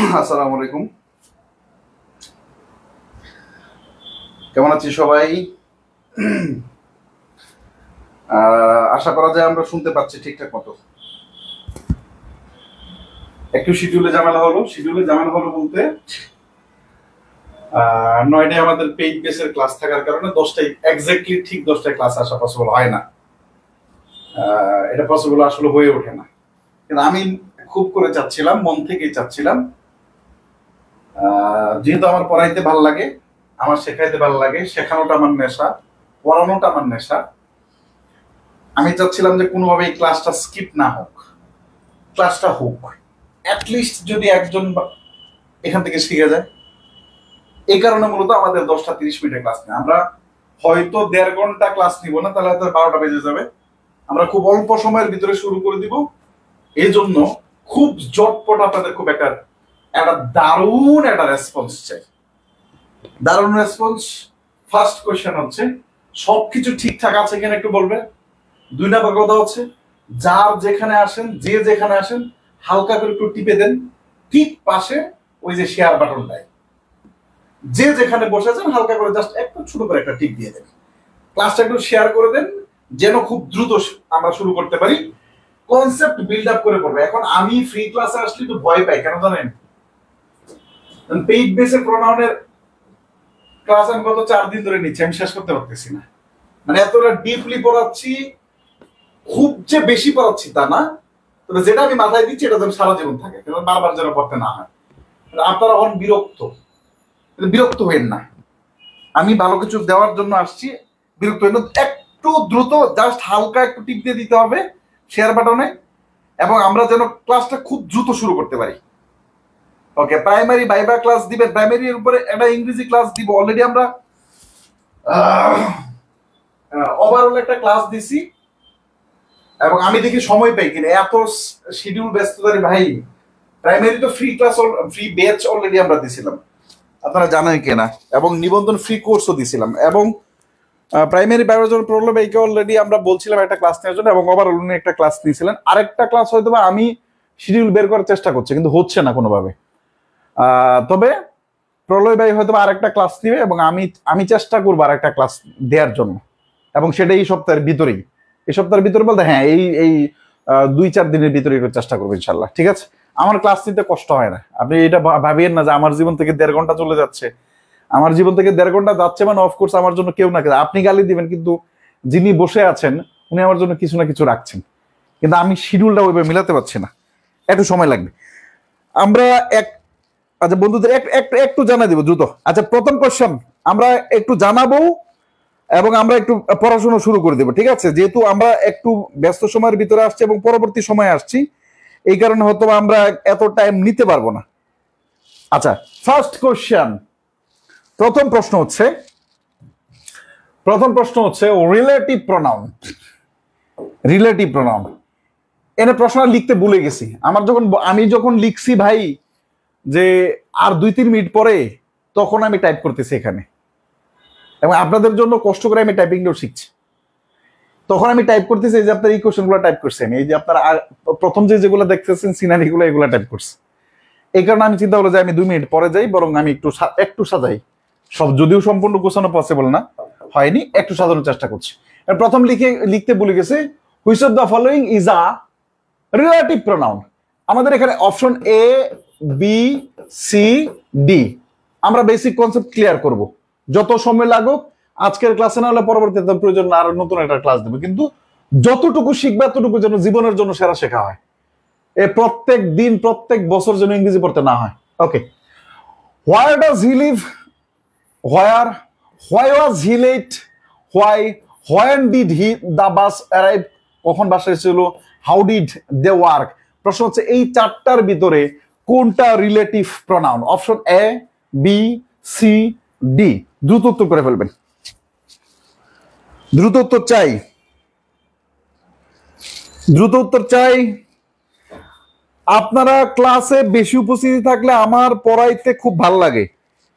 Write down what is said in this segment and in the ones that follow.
আসসালামু আলাইকুম। কেমন আছি সবাই? আশা করা যায় আমরা শুনতে পাচ্ছি ঠিকঠাক মতো। একটু শিডিউলে ঝামেলা হলো বলতে 9টায় আমাদের পেইড বেসের ক্লাস থাকার কারণে 10টায় এক্স্যাক্টলি ঠিক 10টায় ক্লাস আসা পসিবল হয় না। এটা পসিবল আসলে হয়ে ওঠে না, কিন্তু আমি খুব করে চাচ্ছিলাম, মন থেকেই চাচ্ছিলাম, যেহেতু আমার পড়াইতে ভালো লাগে, আমার শেখাইতে ভালো লাগে, শেখানোটা আমার নেশা, পড়ানোটা আমার নেশা। আমি চাচ্ছিলাম যে কোনোভাবে এই ক্লাসটা স্কিপ না হোক, ক্লাসটা হোক, অ্যাটলিস্ট যদি একজন এখান থেকে শিখে যায়। এই কারণে মূলত আমাদের 10টা 30 মিনিটের ক্লাস নেই। আমরা হয়তো 1.5 ঘন্টা ক্লাস নিব না, তাহলে হয়তো 12টা বেজে যাবে। আমরা খুব অল্প সময়ের ভিতরে শুরু করে দিব। এই জন্য খুব জটপট আপনাদের খুব একটা দারুণ একটা রেসপন্স চাই। দারুণ রেসপন্স। ফার্স্ট কোয়েশ্চেন হচ্ছে, সবকিছু ঠিকঠাক আছে কিনা একটু বলবে। 2 নম্বর কথা হচ্ছে, যার যেখানে আসেন, যে যেখানে আসেন, হালকা করে একটু টিপে দেন ঠিক পাশে ওই যে শেয়ার বাটনটায়। যে যেখানে বসে আছেন হালকা করে জাস্ট একটু ছোট করে একটা টিপ দিয়ে দেন। ক্লাসটা একটু শেয়ার করে দেন, যেন খুব দ্রুত আমরা শুরু করতে পারি। কনসেপ্ট বিল্ড আপ করে পড়বে। এখন আমি ফ্রি ক্লাসে আসলে তো ভয় পাই, কেন জানেন? পেইড বেসে প্রোনাউনের ক্লাস আমি গত 4 দিন ধরে নিচ্ছি, আমি শেষ করতে পারতেছি না। মানে এতটা ডিপলি পড়াচ্ছি, খুব যে বেশি পড়াচ্ছি তা না, তবে যেটা আমি মাথায় দিচ্ছি এটা যেন সারা জীবন থাকে, বারবার যেন পড়তে না হয়। আপনারা হন বিরক্ত হবেন না। আমি ভালো কিছু দেওয়ার জন্য আসছি, বিরক্ত হবেন না। একটু দ্রুত জাস্ট হালকা একটু টিপ দিয়ে দিতে হবে শেয়ার বাটনে, এবং আমরা যেন ক্লাসটা খুব দ্রুত শুরু করতে পারি। ওকে, প্রাইমারি ভাইবা ক্লাস দিবেন, প্রাইমারির উপরে একটা ইংরেজি ক্লাস দিব। অলরেডি আমরা ওভারঅল একটা ক্লাস দিছি, এবং আমি দেখি সময় পাই কিনা, এত শিডিউল ব্যস্ততার ভাই। প্রাইমারি তো free class, free batch already আমরা দিছিলাম, আপনারা জানেন কিনা, এবং নিবন্ধন ফ্রি কোর্সও দিছিলাম। এবং প্রাইমারি বায়োলজির প্রবলেম এইকে অলরেডি আমরা বলছিলাম একটা ক্লাস নেওয়ার জন্য, এবং ওভারঅল উনি একটা ক্লাস নিয়েছিলেন। আরেকটা ক্লাস হয়তো বা আমি শিডিউল বের করার চেষ্টা করছি, কিন্তু হচ্ছে না কোনোভাবে। তবে প্রলয় ভাই হয়তো আরেকটা ক্লাস দিবে, এবং আমি চেষ্টা করবো আরেকটা ক্লাস দেওয়ার জন্য, এবং সেটা এই সপ্তাহের ভিতরেই। এই সপ্তাহের ভিতরে বলতে হ্যাঁ, এই 2-4 দিনের ভিতরে একটু চেষ্টা করবো ইনশাল্লাহ। ঠিক আছে? আমার ক্লাস নিতে কষ্ট হয় না। আপনি এটা ভাবিয়েন না যে আমার জীবন থেকে 1.5 ঘন্টা চলে যাচ্ছে। আমার জীবন থেকে 1.5 ঘন্টা যাচ্ছে মানে অফকোর্স আমার জন্য কেউ না কেউ, আপনি গালি দিবেন, কিন্তু যিনি বসে আছেন উনি আমার জন্য কিছু না কিছু রাখছেন। কিন্তু আমি শিডিউলটা ওইভাবে মিলাতে পারছি না, একটু সময় লাগবে। আমরা আচ্ছা বন্ধুদের একটু জানাই দিব দ্রুত। আচ্ছা, প্রথম কোশ্চেন আমরা একটু জানাবো, এবং আমরা একটু পড়াশোনা শুরু করে দেবো। ঠিক আছে? যেহেতু আমরা একটু ব্যস্ত সময়ের ভিতরে আসছি এবং পরবর্তী সময়ে আসছি, এই কারণে হয়তো আমরা এত টাইম নিতে পারবো না। আচ্ছা, ফার্স্ট কোশ্চেন, প্রথম প্রশ্ন হচ্ছে রিলেটিভ প্রোনাউন। রিলেটিভ প্রোনাউন এনে প্রশ্ন লিখতে ভুলে গেছি। আমি যখন লিখছি ভাই যে আর 2-3 মিনিট পরে, তখন আমি টাইপ করতেছি এখানে, এবং আপনাদের জন্য কষ্ট করে আমি টাইপিংটাও শিখছি। তখন আমি টাইপ করতেছি, এই যে আপনার এই কোশ্চেনগুলো টাইপ করছেন, এই যে আপনারা প্রথম যেগুলো দেখতেছেন সিনারিগুলো, এগুলো টাইপ করছে। এই কারণে আমি চিন্তা করলো যে আমি 2 মিনিট পরে যাই, বরং আমি একটু সাজাই। সব যদিও সম্পূর্ণ গোছানো পসিবল না, হয়নি, একটু সাজানোর চেষ্টা করছি। প্রথম লিখতে ভুলে গেছে, which of the following is a relative pronoun. আমাদের এখানে option A, B, C, D. আমরা বেসিক কনসেপ্ট ক্লিয়ার করব, যত সময় লাগুক। আজকের ক্লাসে না হলে পরবর্তীতে প্রয়োজন আরো নতুন একটা ক্লাস দেবো, কিন্তু যতটুকু শিখবে ততটুকু যেন জীবনের জন্য সেরা শেখা হয়। প্রত্যেক দিন প্রত্যেক বছর যেন ইংরেজি পড়তে না হয়। Okay, where does he live, where, why was he late, when did he the bus arrive, কখন বাসা এসেছিল, হাউ ডিড দে ওয়ার্ক। প্রশ্ন হচ্ছে এই 4টার ভিতরে কোনটা relative pronoun? Option A, B, C, D. দ্রুত উত্তর করে ফেলবেন, দ্রুত উত্তর চাই। আপনারা ক্লাসে বেশি উপস্থিতি থাকলে আমার পড়াইতে খুব ভালো লাগে,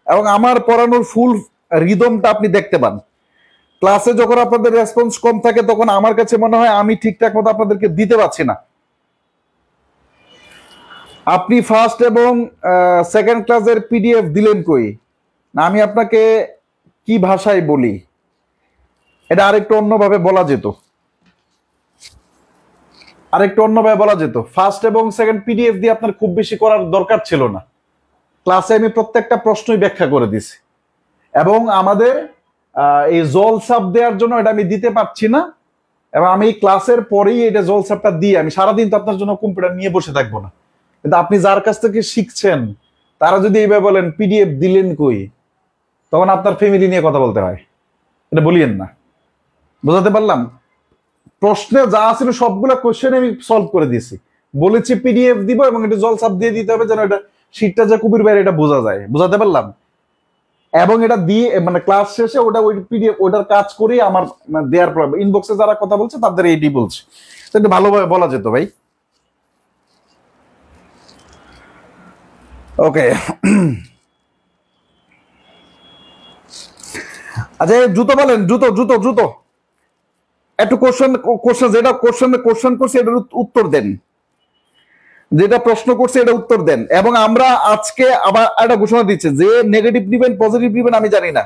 এবং আমার পড়ানোর ফুল রিদমটা আপনি দেখতে পান। ক্লাসে যখন আপনাদের রেসপন্স কম থাকে, তখন আমার কাছে মনে হয় আমি ঠিকঠাক মতো আপনাদেরকে দিতে পারছি না। আপনি ফার্স্ট এবং সেকেন্ড ক্লাসের পিডিএফ দিলেন কই? না আমি আপনাকে কি ভাষায় বলি, এটা আরেকটু অন্যভাবে বলা যেত, ফার্স্ট এবং সেকেন্ড পিডিএফ দিয়ে আপনার খুব বেশি করার দরকার ছিল না। ক্লাসে আমি প্রত্যেকটা প্রশ্নই ব্যাখ্যা করে দিছি, এবং আমাদের এই জলসাপ দেওয়ার জন্য এটা আমি দিতে পারছি না, এবং আমি ক্লাসের পরেই এটা জলসাপটা দিয়ে আমি সারাদিন তো আপনার জন্য কম্পিউটার নিয়ে বসে থাকবো না। কিন্তু আপনি যার কাছ থেকে শিখছেন তারা যদি এইভাবে বলেন পিডিএফ দিলেন কই, তখন আপনার ফ্যামিলি নিয়ে কথা বলতে হয়। এটা বলিয়েন না। বুঝাতে পারলাম? প্রশ্নে যা ছিল সবগুলো কোশ্চেন আমি সলভ করে দিয়েছি, বলেছি পিডিএফ দিব এবং এটা জলসাপ দিয়ে দিতে হবে যেন এটা শীটটা যে কবির বাইরে এটা বোঝা যায়। বুঝাতে পারলাম? এবং এটা দিয়ে মানে ক্লাস শেষে ওটা ওই পিডিএফ ওটার কাজ করে আমার দেওয়ার পর ইনবক্সে যারা কথা বলছে তাদের এইটি বলছে, এটা ভালোভাবে বলা যেত ভাই। ওকে, আচ্ছা জুতো বলেন, জুতো জুতো জুতো একটু কোশ্চেন যেটা কোশ্চেন করছে এটার উত্তর দেন, যেটা প্রশ্ন করছে এটা উত্তর দেন। এবং আমরা আজকে আবার একটা ঘোষণা দিচ্ছে যে নেগেটিভ নিবেন পজিটিভ নিবেন আমি জানি না,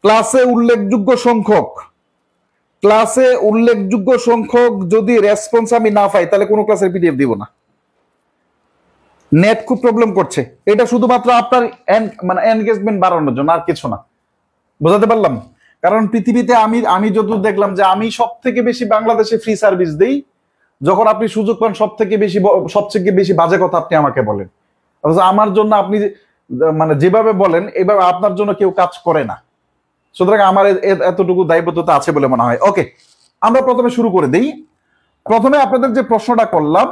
ক্লাসে উল্লেখযোগ্য সংখ্যক যদি রেসপন্স আমি না পাই তাহলে কোনো ক্লাসের পিডিএফ দিব না। নেট খুব প্রবলেম করছে, এটা শুধুমাত্র আপনার মানে এনগেজমেন্ট বাড়ানোর জন্য, আর কিছু না। বুঝাতে পারলাম? কারণ পৃথিবীতে আমি যতদূর দেখলাম যে আমি সব থেকে বেশি বাংলাদেশে ফ্রি সার্ভিস দিই, যখন আপনি সুযোগ পান সবচেয়ে বেশি বাজে কথা আপনি আমাকে বলেন। আমার জন্য আপনি মানে যেভাবে বলেন এভাবে আপনার জন্য কেউ কাজ করে না, সুতরাং আমার এতটুকু দায়বদ্ধতা আছে বলে মনে হয়। ওকে, আমরা প্রথমে শুরু করে দেই। প্রথমে আপনাদের যে প্রশ্নটা করলাম,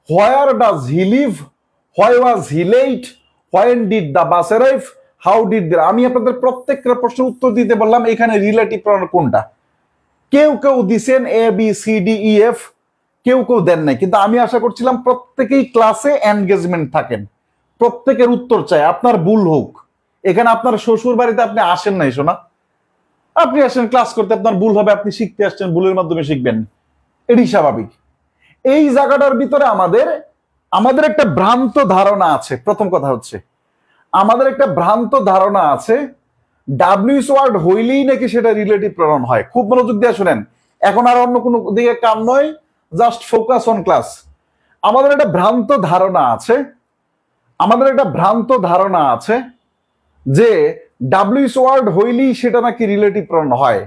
where does he live, why was he late, when did the bus arrive, how did the, আমি আপনাদের প্রত্যেকটা প্রশ্নের উত্তর দিতে বললাম এখানে রিলেটিভ প্রনাউন কোনটা। কেউ দিছেন A B C D E F, কেউ দেন নাই, কিন্তু আমি আশা করছিলাম প্রত্যেকেই ক্লাসে এনগেজমেন্ট থাকেন, প্রত্যেকের উত্তর চাই। আপনার ভুল হোক, এখানে আপনার শ্বশুর বাড়িতে আপনি আসেন নাই শোনা, আপনি আসেন ক্লাস করতে, আপনার ভুল হবে, আপনি শিখতে আসছেন, ভুলের মাধ্যমে শিখবেন, এটি স্বাভাবিক। এই জায়গাটার ভিতরে আমাদের একটা ভ্রান্ত ধারণা আছে। প্রথম কথা হচ্ছে আমাদের একটা ভ্রান্ত ধারণা আছে ডাব্লিউএস ওয়ার্ড হইলেই নাকি সেটা রিলেটিভ প্রনাউন হয়। খুব মনোযোগ দিয়ে শুনেন, এখন আর অন্য কোনো দিকে কাম নয়, জাস্ট ফোকাস অন ক্লাস। আমাদের একটা ভ্রান্ত ধারণা আছে যে ডাব্লিউএস ওয়ার্ড হইলেই সেটা নাকি রিলেটিভ প্রনাউন হয়,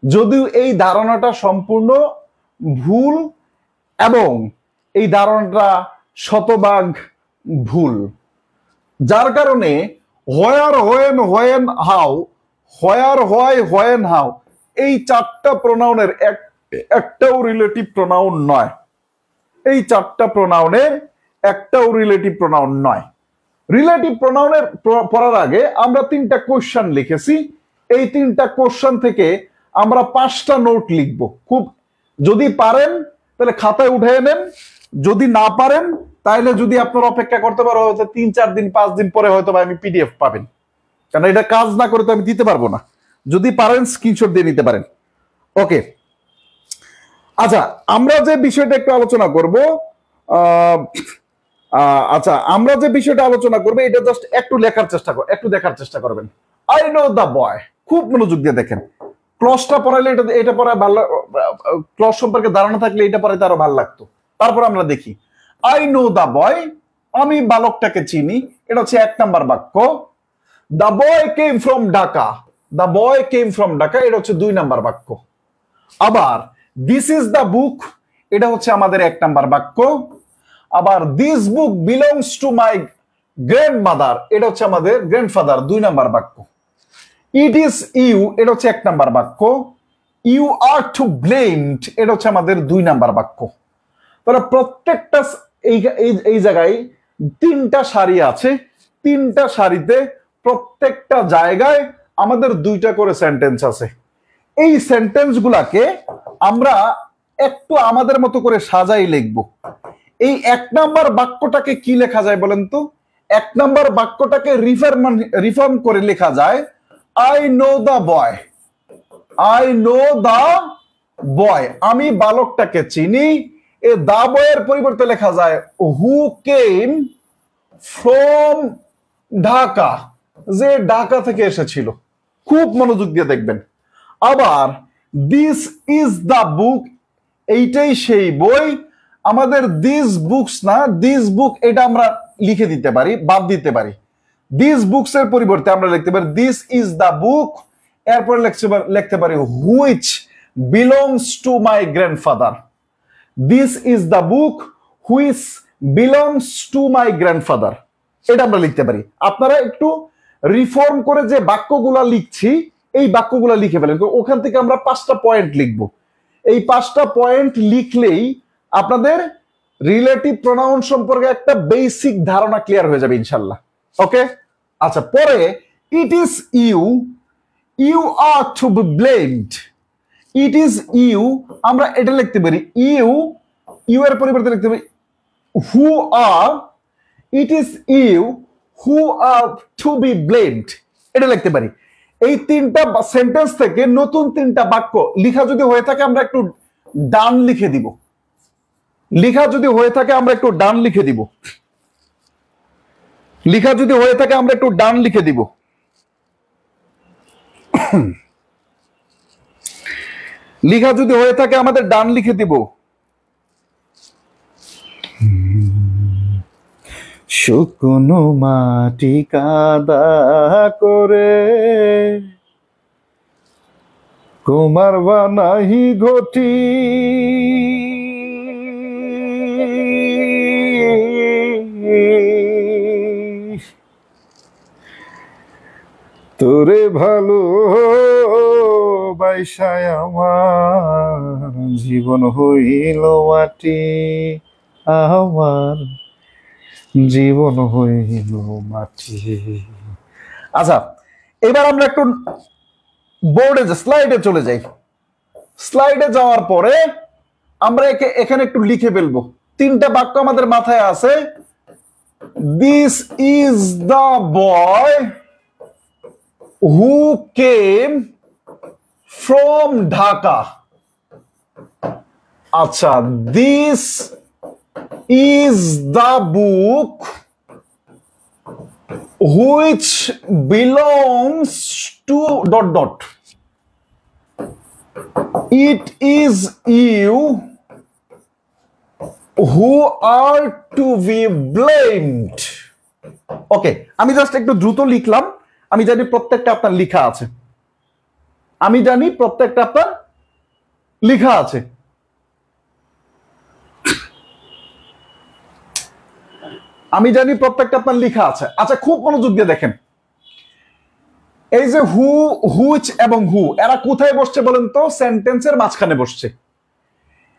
যদিও এই ধারণাটা সম্পূর্ণ ভুল এবং এই ধারণাটা শতভাগ ভুল। যার কারণে where, when, how, where, why, when, how এই চারটা প্রোনাউনের একটাও রিলেটিভ প্রোনাউন নয়। এই চারটা প্রোনাউনের একটাও রিলেটিভ প্রোনাউন নয়। রিলেটিভ প্রোনাউনের পড়ার আগে আমরা 3টা কোশ্চেন লিখেছি, এই 3টা কোশ্চেন থেকে আমরা 5টা নোট লিখব। খুব যদি পারেন তাহলে খাতায় উঠে নেন, যদি না পারেন তাহলে যদি আপনার অপেক্ষা করতে পারো হয়তো 3-4 দিন 5 দিন পরে হয়তো আমি পিডিএফ পাবেন, কারণ এটা কাজ না করে তো আমি দিতে পারবো না। যদি পারেন স্ক্রিনশট দিয়ে নিতে পারেন। ওকে, আচ্ছা আমরা যে বিষয়টা একটু আলোচনা করব, এটা জাস্ট একটু দেখার চেষ্টা করবেন। আই নো দ্য বয়, খুব মনোযোগ দিয়ে দেখেন। ক্লসটা পড়াইলে এটা পড়ায় ভালো, ক্লস সম্পর্কে ধারণা থাকলে এটা পড়াইতে আরো ভালো লাগতো। তারপর আমরা দেখি আই নো দ্য বয়, আমি বালকটাকে চিনি, এটা হচ্ছে 1 নাম্বার বাক্য। The boy came from Dhaka, এটা হচ্ছে 2 নাম্বার বাক্য। আবার দিস ইজ দ্য বুক, এটা হচ্ছে আমাদের 1 নাম্বার বাক্য। আবার this book belongs to my grandmother, এটা হচ্ছে আমাদের গ্র্যান্ডফাদার, 2 নাম্বার বাক্য। ইট ইজ ইউ, এটা হচ্ছে 1 নাম্বার বাক্য। ইউ আর টু ব্লেমড, এটা হচ্ছে আমাদের 2 নাম্বার বাক্য। তাহলে প্রত্যেকটা এই জায়গায় 3টা সারি আছে, 3টা সারিতে প্রত্যেকটা জায়গায় আমাদের 2টা করে সেন্টেন্স আছে। এই সেন্টেন্স গুলাকে আমরা একটু আমাদের মতো করে সাজাই লিখবো। এই 1 নাম্বার বাক্যটাকে কি লেখা যায় বলেন তো? 1 নাম্বার বাক্যটাকে রিফর্ম করে লেখা যায় আই নো দ্য বয়, আমি বালকটাকে চিনি, এ দা বয়ের পরিবর্তে লেখা যায় হু কেম ফ্রম ঢাকা, যে ঢাকা থেকে এসেছিল। খুব মনোযোগ দিয়ে দেখবেন। আবার দিস ইজ দা বুক, এইটাই সেই বই। আমাদের দিস বুকস না, দিস বুক এটা আমরা লিখে দিতে পারি, বাদ দিতে পারি। দিস বুকস এর পরিবর্তে আমরা লিখতে পারি দিস ইজ দা বুক, এরপরে লিখতে পারি which belongs to my grandfather. This is the book which belongs to my grandfather, এটা আমরা লিখতে পারি। আপনারা একটু রিফর্ম করে যে বাক্যগুলা লিখছি এই বাক্যগুলা লিখে ফেলেন। ওখান থেকে আমরা 5টা পয়েন্ট লিখবো। এই 5টা পয়েন্ট লিখলেই আপনাদের রিলেটিভ প্রোনাউন সম্পর্কে একটা বেসিক ধারণা ক্লিয়ার হয়ে যাবে ইনশাল্লাহ। ওকে, আচ্ছা, পরে it is you, you are to be blamed. It is you, আমরা এটা লিখতে পারি ইউ, ইউ এর পরিবর্তে লিখতে পারি who are. It is you who are to be blamed, এটা লিখতে পারি। এই 3টা সেন্টেন্স থেকে নতুন 3টা বাক্য লিখা যদি হয়ে থাকে আমরা একটু ডান লিখে দিব। লিখা যদি হয়ে থাকে আমরা একটু ডান লিখে দিব। লিখা যদি হয়ে থাকে আমরা একটু ডান লিখে দিব। লিখা যদি হয়ে থাকে আমাদের ডান লিখে দিব। শুকনো মাটি কাদা করে কুমার বানাহি ঘটি, তোরে ভালো বাইসায় আমার জীবন হইল মাটি, আমার জীবন হইল মাটি। আচ্ছা, এবার আমরা একটু বোর্ডে স্লাইডে চলে যাই। স্লাইডে যাওয়ার পরে আমরা এখানে একটু লিখে ফেলবো। 3টা বাক্য আমাদের মাথায় আছে। This is the boy who came from Dhaka. আচ্ছা, this is the book which belongs to ... It is you who are to be blamed. ওকে, আমি জাস্ট একটু দ্রুত লিখলাম। আমি জানি প্রত্যেকটা আপনার লেখা আছে। আমি জানি প্রত্যেকটা আপনার লেখা আছে। আমি জানি প্রত্যেকটা আপনার লেখা আছে। আচ্ছা, খুব মনোযোগ দিয়ে দেখেন। এই যে হু, হুইচ এবং হু, এরা কোথায় বসছে বলেন তো? সেন্টেন্সের মাঝখানে বসছে।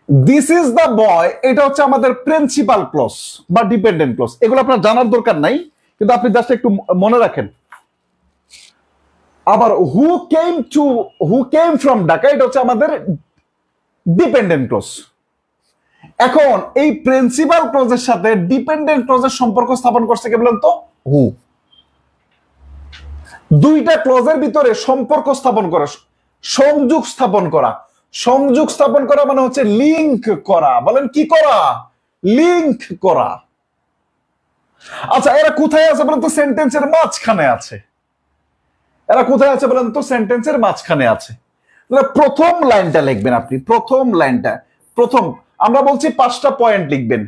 দিস ইজ দ্য বয়, এটা হচ্ছে আমাদের প্রিন্সিপাল ক্লজ বা ডিপেন্ডেন্ট ক্লজ। এগুলো আপনার জানার দরকার নাই, কিন্তু আপনি জাস্ট একটু মনে রাখেন। আবার হু কেম ফ্রম ঢাকা, এটা হচ্ছে আমাদের ডিপেন্ডেন্ট ক্লজ। এখন এই প্রিন্সিপাল ক্লজের সাথে ডিপেন্ডেন্ট ক্লজের সম্পর্ক স্থাপন করছে কে বলেন তো? হু। 2টা ক্লজের ভিতরে সম্পর্ক স্থাপন করা, সংযোগ স্থাপন করা। সংযোগ স্থাপন করা মানে হচ্ছে লিংক করা। বলেন কি করা? লিংক করা। আচ্ছা, এরা কোথায় আছে বলেন তো? সেন্টেন্সের মাঝখানে আছে। এরা কোথায় আছে বলেন তো? সেন্টেন্সের মাঝখানে আছে। প্রথম লাইনটা লিখবেন আপনি। প্রথম লাইনটা, প্রথম আমরা বলছি 5টা পয়েন্ট লিখবেন।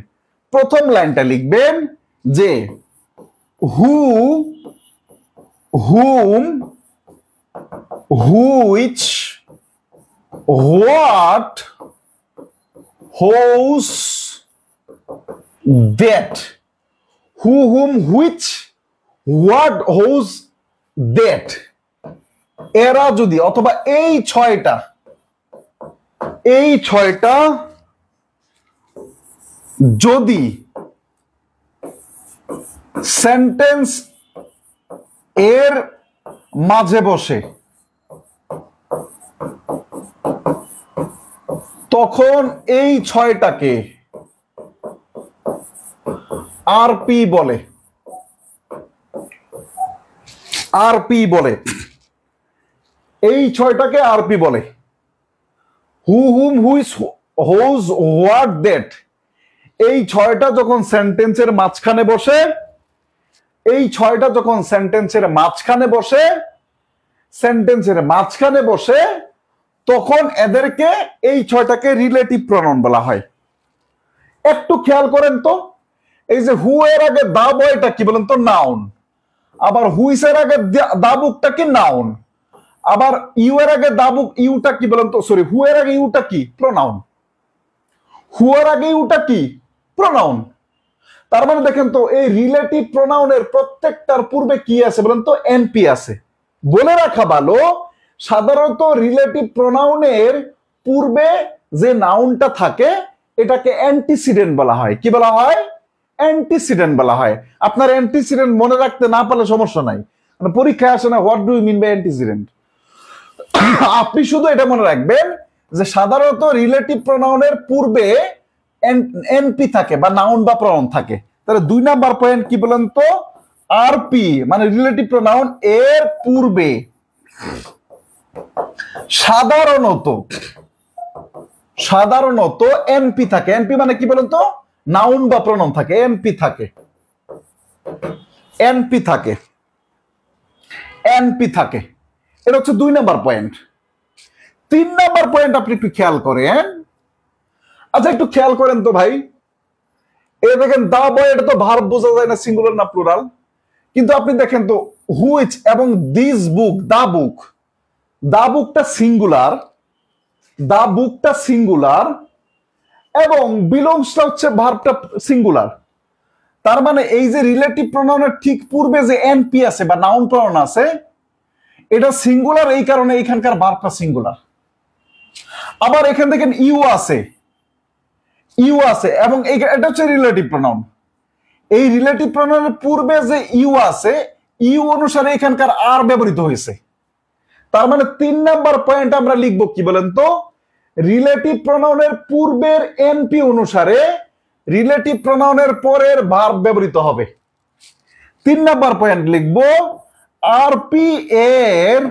প্রথম লাইনটা লিখবেন যে who, whom, which, what, whose, that. Who, whom, which, what, whose, that. এরা যদি, অথবা এই 6টা যদি সেন্টেন্স এর মাঝে বসে, তখন এই 6টাকে আরপি বলে। আরপি বলে, এই 6টাকে আরপি বলে। হু, whom, which, whose what that, এই ছয়টা যখন সেন্টেন্সের মাঝখানে বসে, এই ছয়টা যখন সেন্টেন্সের মাঝখানে বসে, সেন্টেন্সের মাঝখানে বসে, তখন এদেরকে এই ছয়টাকে রিলেটিভ প্রনাউন বলা হয়। একটু খেয়াল করেন তো, এই যে হু এর আগে দা বয়টা কি বলেন তো? নাউন। আবার হুইস এর আগে দা বুকটা কি? নাউন। আবার ইউ এর আগে দা বুক ইউটা কি বলেন তো? সরি, হু এর আগে ইউটা কি? প্রনাউন। হু এর আগে ইউটা কি? প্রনাউন। তার মানে দেখেন তো, এই রিলেটিভ প্রনাউনের প্রত্যেকটার পূর্বে কি আছে বলেন তো? এনপি আছে। বলে রাখা ভালো, সাধারণত রিলেটিভ প্রনাউনের পূর্বে যে নাউনটা থাকে এটাকে অ্যান্টিসিডেন্ট বলা হয়। কি বলা হয়? অ্যান্টিসিডেন্ট বলা হয়। আপনার অ্যান্টিসিডেন্ট মনে রাখতে না পারলে সমস্যা নাই, পরীক্ষায় আসে না what do you mean by antecedent. আপনি শুধু এটা মনে রাখবেন যে সাধারণত রিলেটিভ প্রনাউনের পূর্বে এনপি থাকে বা নাউন বা প্রনাউন থাকে। তাহলে 2 নাম্বার পয়েন্ট কি বলেন তো? আরপি মানে রিলেটিভ প্রনাউন এর পূর্বে সাধারণত এনপি থাকে। এনপি মানে কি বলেন তো? নাউন বা প্রনাউন থাকে, এনপি থাকে, এনপি থাকে, এনপি থাকে। এটা হচ্ছে 2 নাম্বার পয়েন্ট। 3 নাম্বার পয়েন্ট আপনি একটু খেয়াল করেন। আচ্ছা একটু খেয়াল করেন তো ভাই, এই দেখেন দা বয়, এটা তো ভার্ব বোঝা যায় না সিঙ্গুলার না প্লুরাল, কিন্তু আপনি দেখেন তো হুইচ এবং দিস বুক, দা বুকটা সিঙ্গুলার, দা বুকটা সিঙ্গুলার এবং বিলংসটা হচ্ছে ভার্বটা সিঙ্গুলার। তার মানে এই যে রিলেটিভ প্রনাউনের ঠিক পূর্বে যে এনপি আছে বা নাউন প্রনাউন আছে, এটা সিঙ্গুলার, এই কারণে এখানকার ভার্বটা সিঙ্গুলার। আবার এখান থেকে ইউ আছে, ইউ আছে এবং এটা হচ্ছে রিলেটিভ প্রনাউন। এই রিলেটিভ প্রনাউনের পূর্বে যে ইউ আছে, ইউ অনুসারে এখানকার আর ব্যবহৃত হয়েছে। তার মানে 3 নাম্বার পয়েন্ট আমরা লিখবো কি বলেন তো? রিলেটিভ প্রনাউনের পূর্বের এনপি অনুসারে রিলেটিভ প্রনাউনের পরের ভার্ব ব্যবহৃত হবে। 3 নাম্বার পয়েন্ট লিখবো আরপি এর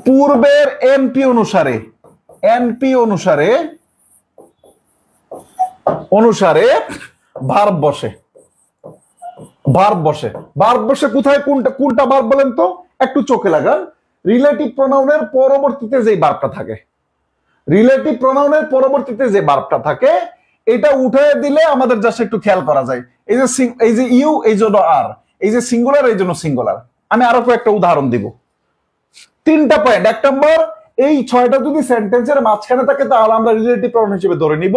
পূর্বের এনপি অনুসারে, এনপি অনুসারে ভার্ব বসে, ভার্ব বসে। ভার্ব বসে কোথায়? কোনটা ভার্ব বলেন তো? একটু চোখে লাগান। রিলেটিভ প্রনাউনের পরবর্তীতে যে ভার্বটা থাকে, রিলেটিভ প্রনাউনের পরবর্তীতে যে ভার্বটা থাকে, এটা উঠে দিলে আমাদের জাস্ট একটু খেয়াল করা যায়। এই যে ইউ, এই জন্য আর, এই যে সিঙ্গুলার, এই জন্য সিঙ্গুলার। আমি আরো কয়েকটা উদাহরণ দিব। 3টা পয়েন্ট। 1 নম্বর, এই 6টা যদি সেন্টেন্সের মাঝখানে থাকে তাহলে আমরা রিলেটিভ প্রনাউন হিসেবে ধরে নিব।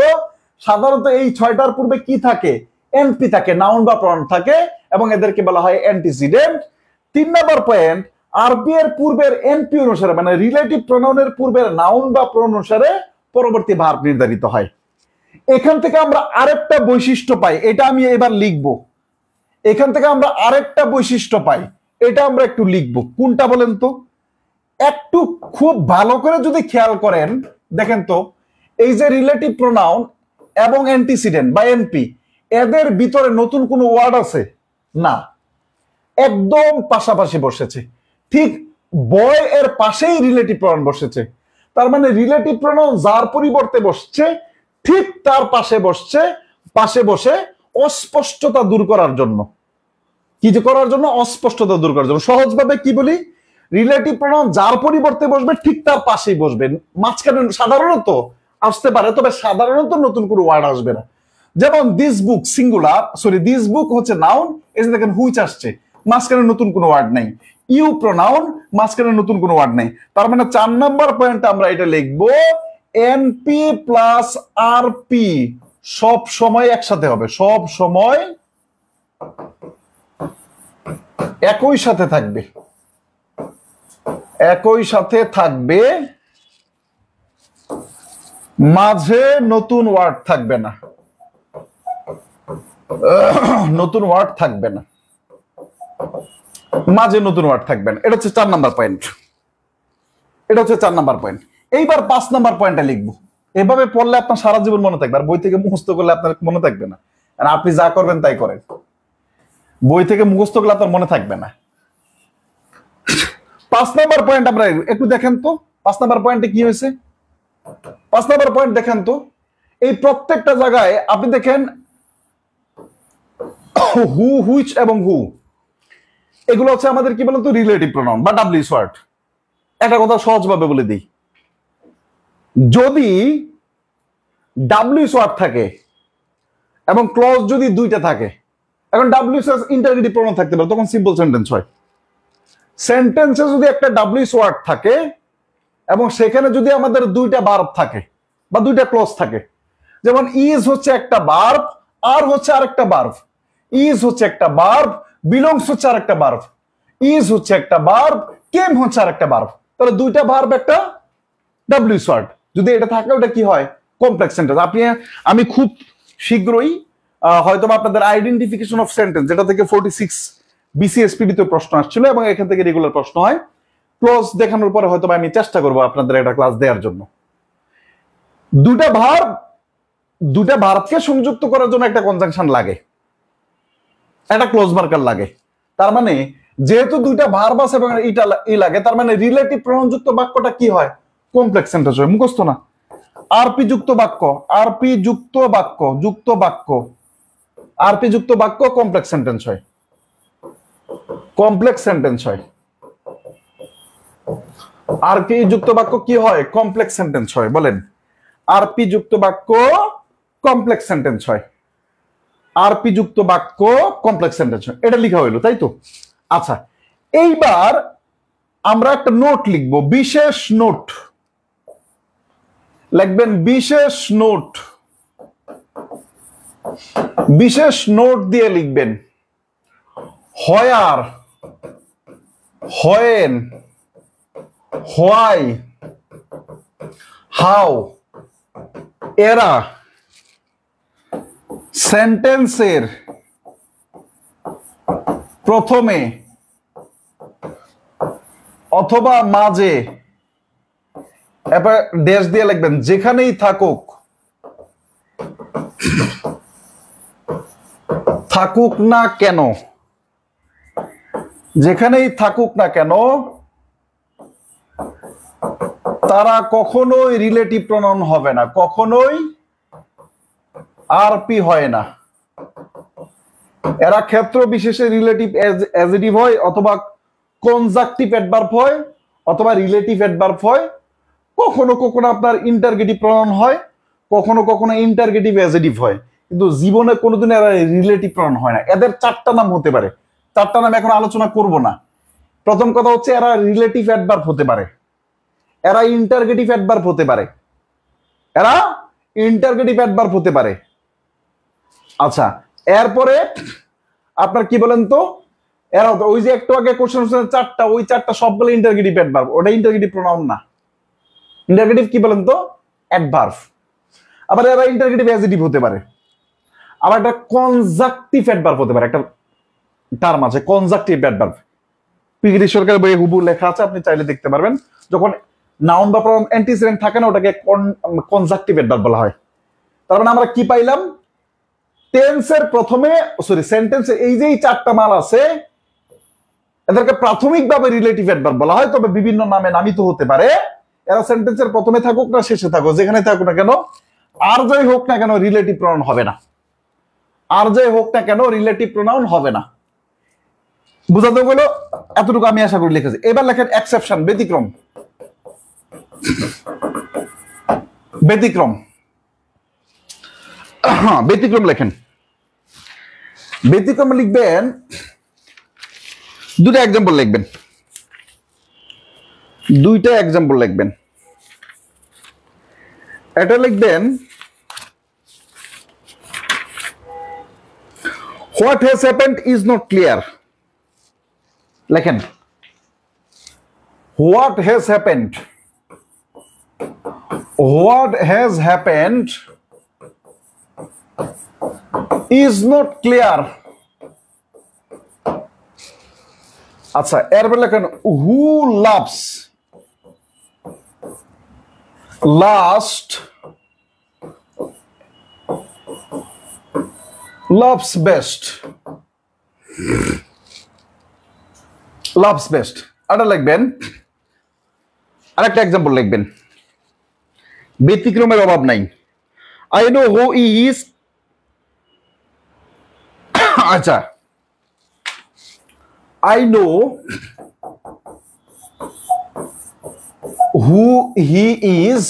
সাধারণত এই 6টার পূর্বে কি থাকে? এনপি থাকে, নাউন বা প্রনাউন থাকে এবং এদেরকে বলা হয় অ্যান্টিসিডেন্ট। 3 নম্বর পয়েন্ট, আরপি এর পূর্বের এনপি অনুসারে মানে রিলেটিভ প্রনাউনের পূর্বের নাউন বা প্রনাউন অনুসারে পরবর্তী ভার্ব নির্ধারিত হয়। এখান থেকে আমরা আরেকটা বৈশিষ্ট্য পাই, এটা আমি এবার লিখব। এখান থেকে আমরা আরেকটা বৈশিষ্ট্য পাই, এটা আমরা একটু লিখব। কোনটা বলেন তো? একটু খুব ভালো করে যদি খেয়াল করেন, দেখেন তো এই যে রিলেটিভ প্রনাউন এবং অ্যান্টিসিডেন্ট বা এনপি, এদের ভিতরে নতুন কোনো ওয়ার্ড আছে না, একদম পাশাপাশি বসেছে। ঠিক বয় এর পাশেই রিলেটিভ প্রনাউন বসেছে। তার মানে রিলেটিভ প্রনাউন যার পরিবর্তে বসছে ঠিক তার পাশে বসছে, পাশে বসে অস্পষ্টতা দূর করার জন্য। কি যে করার জন্য? অস্পষ্টতা দূর করার জন্য। সহজভাবে কি বলি? রিলেটিভ প্রনাউন যার পরিবর্তে বসবে ঠিক তার পাশেই বসবে, মাঝখানে সাধারণত আসতে পারে, তবে সাধারণত নতুন কোনো ওয়ার্ড আসবে না। যেমন this book singular, sorry this book হচ্ছে নাউন, এই যে দেখেন হুইচ আসছে, মাঝখানে নতুন কোনো ওয়ার্ড নাই। ইউ প্রনাউন, মাঝখানে নতুন কোনো ওয়ার্ড নাই। তার মানে 4 নাম্বার পয়েন্ট আমরা এটা লিখবো এনপি প্লাস আরপি সব সময় একসাথে হবে, সব সময় একই সাথে থাকবে, একই সাথে থাকবে, মাঝে নতুন ওয়ার্ড থাকবে না, নতুন ওয়ার্ড থাকবে না, মাঝে নতুন ওয়ার্ড থাকবে না। এটা হচ্ছে 4 নাম্বার পয়েন্ট, এটা হচ্ছে 4 নাম্বার পয়েন্ট। এইবার 5 নাম্বার পয়েন্টটা লিখবো। এভাবে পড়লে আপনার সারা জীবন মনে থাকবে, আর বই থেকে মুখস্থ করলে আপনার মনে থাকবে না। আর আপনি যা করবেন তাই করেন, বই থেকে মুখস্থ করলে আপনার মনে থাকবে না। 5 নাম্বার পয়েন্ট আমরা একটু দেখেন তো 5 নাম্বার পয়েন্টে কি হয়েছে। 5 নম্বর পয়েন্ট দেখেন তো, এই প্রত্যেকটা জায়গায় আপনি দেখেন হু, হুইচ এবং হু, এগুলো হচ্ছে আমাদের কি বলতো রিলেটিভ প্রোনাউন বা ডাব্লিউএস ওয়ার্ড। একটা কথা সহজভাবে বলে দিই, যদি ডাব্লিউএস ওয়ার্ড থাকে এবং ক্লজ যদি দুইটা থাকে, এখন ডাব্লিউএস ইন্টারগেটিভ প্রোনাউন থাকতে পারে, তখন সিম্পল সেন্টেন্স হয়। সেন্টেন্সে যদি একটা ডাব্লিউএস ওয়ার্ড থাকে এবং সেখানে যদি আমাদের দুইটা ভার্ব থাকে বা দুইটা ক্লজ থাকে, যেমন ইজ হচ্ছে একটা ভার্ব, আর হচ্ছে আরেকটা ভার্ব, ইজ হচ্ছে একটা ভার্ব, বিলংস হচ্ছে আরেকটা ভার্ব, ইজ হচ্ছে একটা ভার্ব, কেম হচ্ছে আরেকটা ভার্ব, তাহলে দুইটা ভার্ব একটা ডাব্লিউএস ওয়ার্ড যদি এটা থাকে, ওটা কি হয় কমপ্লেক্স সেন্টেন্স। আমি খুব শীঘ্রই হয়তো আপনাদের আইডেন্টিফিকেশন অফ সেন্টেন্স, যেটা থেকে 46 বিসিএসপিডি তে প্রশ্ন আসছিল এবং এখান থেকে রেগুলার প্রশ্ন হয়, ক্লোজ দেখানোর পরে হয়তো আমি চেষ্টা করবো আপনাদের একটা ক্লাস দেওয়ার জন্য। দুটা ভার্বকে সংযুক্ত করার জন্য একটা কনজাংশন লাগে, একটা ক্লোজ মার্কার লাগে। তার মানে যেহেতু দুইটা ভার্ব আছে এবং এটা লাগে, তার মানে রিলেটিভ প্রোনাউন যুক্ত বাক্যটা কি হয় কমপ্লেক্স সেন্টেন্স হয়। মুখস্থ না, আরপি যুক্ত বাক্য, আরপি যুক্ত বাক্য, যুক্ত বাক্য, আরপি যুক্ত বাক্য কমপ্লেক্স সেন্টেন্স হয়, কমপ্লেক্স সেন্টেন্স হয়। আরপি যুক্ত বাক্য কি হয় কমপ্লেক্স সেন্টেন্স হয়, বলেন আরপি যুক্ত বাক্য কমপ্লেক্স সেন্টেন্স হয়, আরপি যুক্ত বাক্য কমপ্লেক্স সেন্টেন্স হয়, এটা লেখা হইলো তাই তো। আচ্ছা, এইবার আমরা একটা নোট লিখবো, বিশেষ নোট লিখবেন, বিশেষ নোট, বিশেষ নোট দিয়ে লিখবেন হোয়ার, হোয়েন, হোয়াই, হাউ, এরা সেন্টেন্সের প্রথমে অথবা মাঝে, এবার ড্যাশ দিয়ে লিখবেন যেখানেই থাকুক, থাকুক না কেন, যেখানেই থাকুক না কেন তারা কখনোই রিলেটিভ প্রোনাউন হবে না, কখনোই আরপি হয় না। এরা ক্ষেত্র বিশেষে রিলেটিভ অ্যাডজেক্টিভ হয়, অথবা কনজাংটিভ অ্যাডভার্ব হয়, অথবা রিলেটিভ অ্যাডভার্ব হয়, কখনো কখনো আপনার ইন্টারগেটিভ প্রোনাউন হয়, কখনো কখনো ইন্টারগেটিভ অ্যাডজেক্টিভ হয়, কিন্তু জীবনে কোনোদিন এরা রিলেটিভ প্রোনাউন হয় না। এদের চারটা নাম হতে পারে, চারটা নাম এখন আলোচনা করব না। প্রথম কথা হচ্ছে এরা রিলেটিভ অ্যাডভার্ব হতে পারে, এরা ইন্টারগেটিভ অ্যাডভার্ব হতে পারে, এরা ইন্টারগেটিভ অ্যাডভার্ব হতে পারে। আচ্ছা, এরপরে আপনার কি বলেন তো, এরা ওই যে একটু আগে কোশ্চেন চারটা, ওই চারটা সবগুলো ইন্টারগেটিভ অ্যাডভার্ব, ওটা ইন্টারগেটিভ প্রোনাউন না। ইন্টারগেটিভ কি বলেন তো অ্যাডভার্ব। আবার এরা ইন্টারগেটিভ অ্যাডজেক্টিভ হতে পারে, আবার একটা কনজাংটিভ অ্যাডভার্ব হতে পারে, একটা টার্ম আছে কনজাংটিভ অ্যাডভার্ব, পিগিরি সরকার বইয়ে হুবহু লেখা আছে, আপনি চাইলে দেখতে পারবেন। যখন নাউন বা প্রোনাউন অ্যান্টিসিডেন্ট থাকে না, ওটাকে কনজাংটিভ অ্যাডভার্ব বলা হয়। তার মানে আমরা কি পাইলাম, টেন্সের প্রথমে, সরি সেন্টেন্সে এই যে চারটা মাল আছে, এদেরকে প্রাথমিকভাবে রিলেটিভ অ্যাডভার্ব বলা হয়, তবে বিভিন্ন নামে নামিত হতে পারে। এরা সেন্টেন্সের প্রথমে থাকুক না শেষে থাকুক, যেখানে থাকুক না কেন, আর যাই হোক না কেন রিলেটিভ প্রোনাউন হবে না, আর যাই হোক না কেন রিলেটিভ প্রোনাউন হবে না। বুঝাতে গেল এতটুকু আমি আশা করি লিখেছি। এবার লেখেন এক্সেপশন, ব্যতিক্রম, ব্যতিক্রম, ব্যতিক্রম লেখেন। ব্যতিক্রম লিখবেন, দুটা এক্সাম্পল লিখবেন, দুইটা এক্সাম্পল লিখবেন। এটা লিখবেন what has happened is not clear. লেখেন what has happened, what has happened is not clear. আচ্ছা, এরপর লেখেন who loves last loves best, loves best। এটা লিখবেন। আরেকটা এক্সাম্পল লিখবেন, ব্যতিক্রমের অভাব নাই। আই নো হু ইজ, আচ্ছা, I know who he is,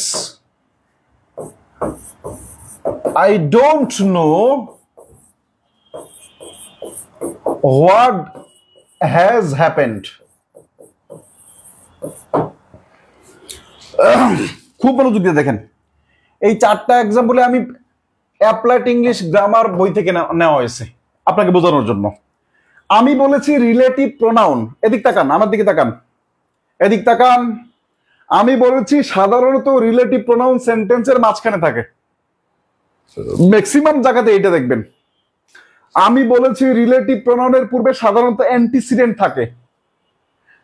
I don't know what has happened. খুব মনোযোগ দিয়ে দেখেন, এই চারটা এক্সাম্পলে আমি অ্যাপ্লাইড ইংলিশ গ্রামার বই থেকে নেওয়া হয়েছে আপনাকে বোঝানোর জন্য। আমি বলেছি রিলেটিভ প্রোনাউন, এদিক তাকান, আমার দিকে তাকান, এদিক তাকান। আমি বলেছি সাধারণত রিলেটিভ প্রোনাউন সেন্টেন্সের মাঝখানে থাকে, ম্যাক্সিমাম জায়গাতে এটা দেখবেন। আমি বলেছি রিলেটিভ প্রোনাউনের পূর্বে সাধারণত অ্যান্টিসিডেন্ট থাকে,